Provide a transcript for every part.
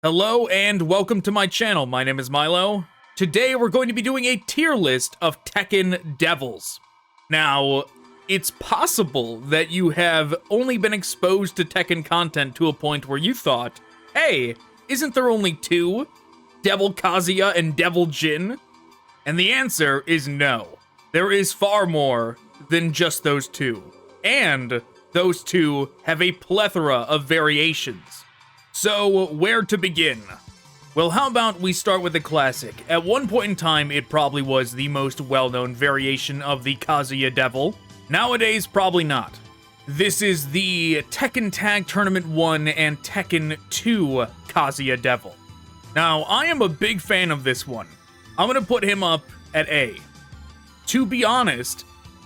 Hello and welcome to my channel. My name is Milo. Today we're going to be doing a tier list of Tekken devils. Now, it's possible that you have only been exposed to Tekken content to a point where you thought, hey, isn't there only two? Devil Kazuya and Devil Jin? And the answer is no. There is far more than just those two. And those two have a plethora of variations. So, where to begin? Well, how about we start with the classic. At one point in time, it probably was the most well-known variation of the Kazuya Devil. Nowadays, probably not. This is the Tekken Tag Tournament 1 and Tekken 2 Kazuya Devil. Now, I am a big fan of this one. I'm gonna put him up at A. To be honest,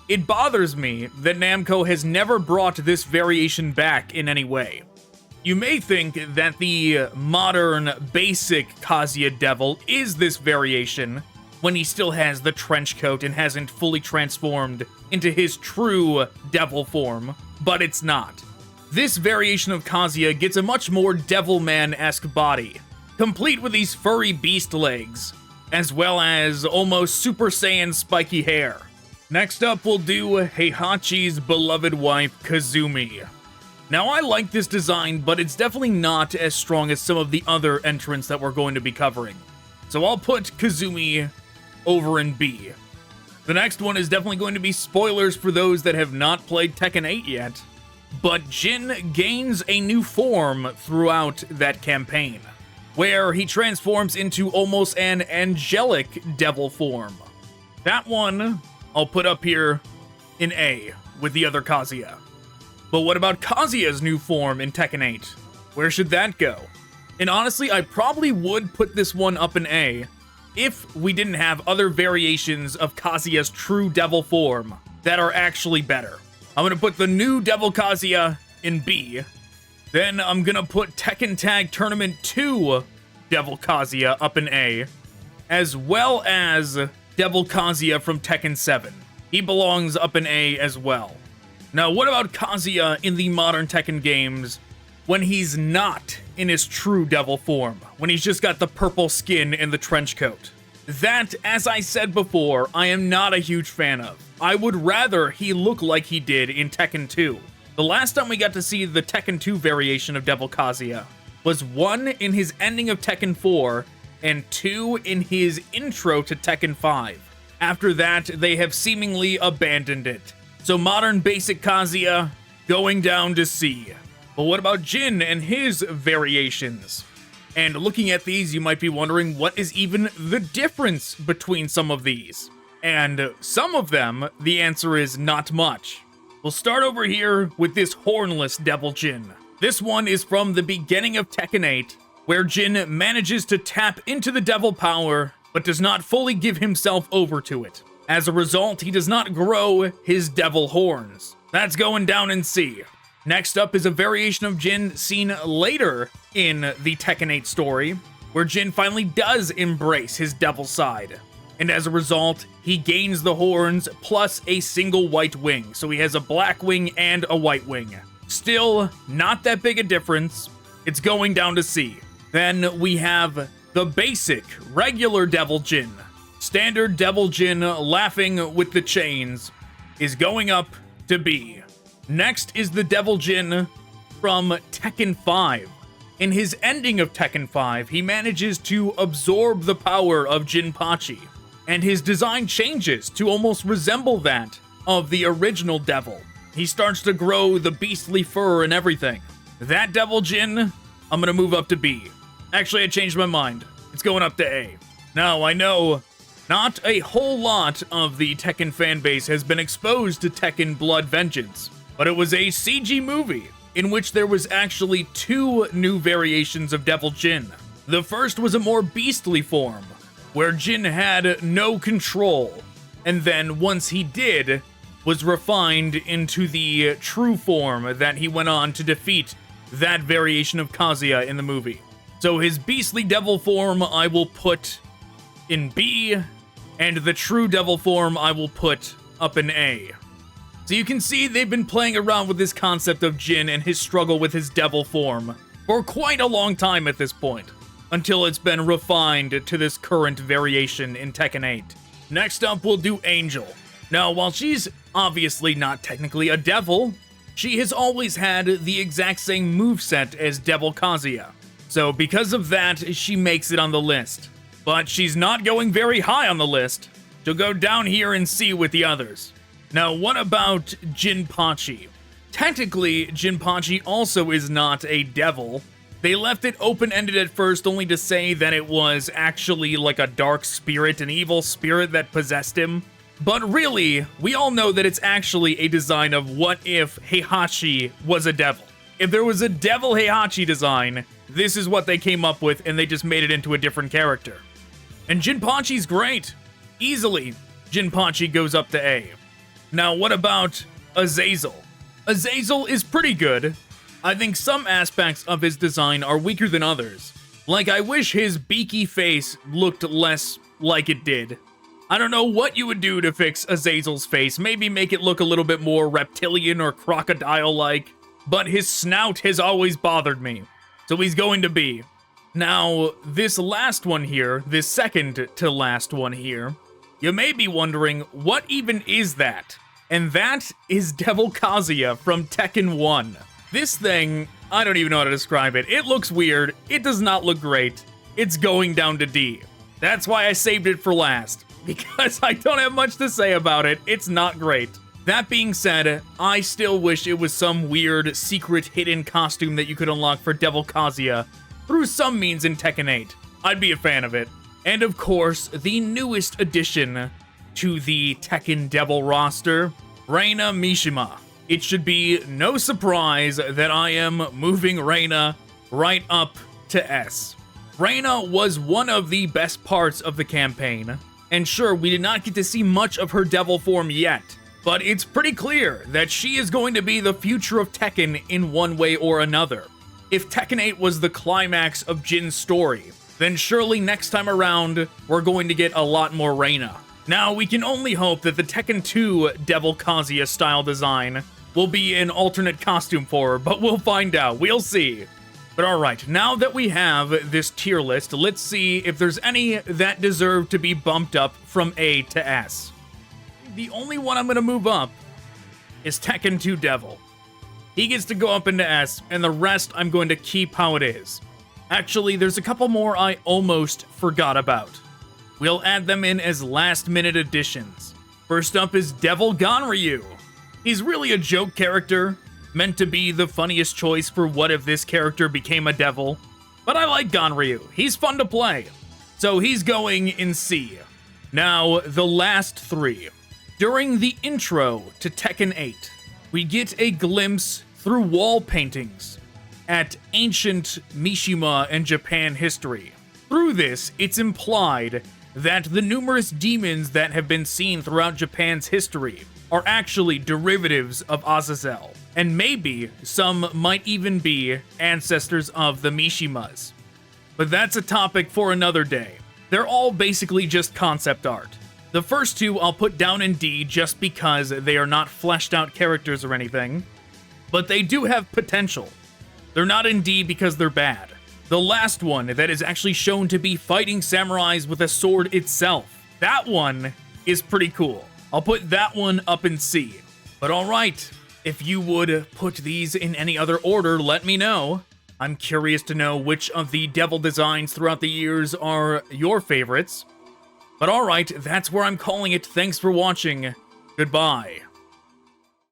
it bothers me that Namco has never brought this variation back in any way. You may think that the modern, basic Kazuya Devil is this variation, when he still has the trench coat and hasn't fully transformed into his true devil form, but it's not. This variation of Kazuya gets a much more Devilman-esque body, complete with these furry beast legs, as well as almost Super Saiyan spiky hair. Next up, we'll do Heihachi's beloved wife, Kazumi. Now, I like this design, but it's definitely not as strong as some of the other entrants that we're going to be covering. So I'll put Kazumi over in B. The next one is definitely going to be spoilers for those that have not played Tekken 8 yet, but Jin gains a new form throughout that campaign, where he transforms into almost an angelic devil form. That one I'll put up here in A with the other Kazuya. But what about Kazuya's new form in Tekken 8? Where should that go? And honestly, I probably would put this one up in A if we didn't have other variations of Kazuya's true devil form that are actually better. I'm gonna put the new Devil Kazuya in B. Then I'm gonna put Tekken Tag Tournament 2 Devil Kazuya up in A, as well as Devil Kazuya from Tekken 7. He belongs up in A as well. Now, what about Kazuya in the modern Tekken games when he's not in his true devil form, when he's just got the purple skin and the trench coat? That, as I said before, I am not a huge fan of. I would rather he look like he did in Tekken 2. The last time we got to see the Tekken 2 variation of Devil Kazuya was 1 in his ending of Tekken 4 and 2 in his intro to Tekken 5. After that, they have seemingly abandoned it. So modern basic Kazuya going down to C. But what about Jin and his variations? And looking at these, you might be wondering what is even the difference between some of these. And some of them, the answer is not much. We'll start over here with this hornless Devil Jin. This one is from the beginning of Tekken 8, where Jin manages to tap into the devil power, but does not fully give himself over to it. As a result, he does not grow his devil horns. That's going down in C. Next up is a variation of Jin seen later in the Tekken 8 story, where Jin finally does embrace his devil side. And as a result, he gains the horns plus a single white wing. So he has a black wing and a white wing. Still, not that big a difference. It's going down to C. Then we have the basic, regular Devil Jin. Standard Devil Jin laughing with the chains is going up to B. Next is the Devil Jin from Tekken 5. In his ending of Tekken 5, he manages to absorb the power of Jinpachi, and his design changes to almost resemble that of the original Devil. He starts to grow the beastly fur and everything. That Devil Jin, I'm gonna move up to B. Actually, I changed my mind. It's going up to A. Now, I know not a whole lot of the Tekken fanbase has been exposed to Tekken Blood Vengeance, but it was a CG movie in which there was actually 2 new variations of Devil Jin. The first was a more beastly form, where Jin had no control, and then once he did, was refined into the true form that he went on to defeat that variation of Kazuya in the movie. So his beastly devil form I will put in B, and the true devil form I will put up in A. So you can see they've been playing around with this concept of Jin and his struggle with his devil form for quite a long time at this point. until it's been refined to this current variation in Tekken 8. Next up, we'll do Angel. Now, while she's obviously not technically a devil, she has always had the exact same moveset as Devil Kazuya. So because of that, she makes it on the list. But she's not going very high on the list. She'll go down here and see with the others. Now, what about Jinpachi? Technically, Jinpachi also is not a devil. They left it open-ended at first only to say that it was actually like a dark spirit, an evil spirit that possessed him. But really, we all know that it's actually a design of what if Heihachi was a devil. If there was a devil Heihachi design, this is what they came up with and they just made it into a different character. And Jinpachi's great. Easily, Jinpachi goes up to A. Now, what about Azazel? Azazel is pretty good. I think some aspects of his design are weaker than others. Like, I wish his beaky face looked less like it did. I don't know what you would do to fix Azazel's face. Maybe make it look a little bit more reptilian or crocodile-like. But his snout has always bothered me. So he's going to be. Now, this last one here, this second to last one here, you may be wondering, what even is that? And that is Devil Kazuya from Tekken 1. This thing, I don't even know how to describe it. It looks weird. It does not look great. It's going down to D. That's why I saved it for last, because I don't have much to say about it. It's not great. That being said, I still wish it was some weird, secret, hidden costume that you could unlock for Devil Kazuya through some means in Tekken 8. I'd be a fan of it. And of course, the newest addition to the Tekken Devil roster, Reina Mishima. It should be no surprise that I am moving Reina right up to S. Reina was one of the best parts of the campaign, and sure, we did not get to see much of her devil form yet, but it's pretty clear that she is going to be the future of Tekken in one way or another. If Tekken 8 was the climax of Jin's story, then surely next time around, we're going to get a lot more Reina. Now, we can only hope that the Tekken 2 Devil Kazuya style design will be an alternate costume for her, but we'll find out. We'll see. But alright, now that we have this tier list, let's see if there's any that deserve to be bumped up from A to S. The only one I'm going to move up is Tekken 2 Devil. He gets to go up into S, and the rest I'm going to keep how it is. Actually, there's a couple more I almost forgot about. We'll add them in as last-minute additions. First up is Devil Ganryu. He's really a joke character, meant to be the funniest choice for what if this character became a devil. But I like Ganryu. He's fun to play. So he's going in C. Now, the last three. During the intro to Tekken 8, we get a glimpse through wall paintings at ancient Mishima and Japan history. Through this, it's implied that the numerous demons that have been seen throughout Japan's history are actually derivatives of Azazel, and maybe some might even be ancestors of the Mishimas. But that's a topic for another day. They're all basically just concept art. The first two I'll put down in D just because they are not fleshed out characters or anything, but they do have potential. They're not in D because they're bad. The last one that is actually shown to be fighting samurais with a sword itself, that one is pretty cool. I'll put that one up in C. But alright, if you would put these in any other order, let me know. I'm curious to know which of the devil designs throughout the years are your favorites. But alright, that's where I'm calling it. Thanks for watching. Goodbye.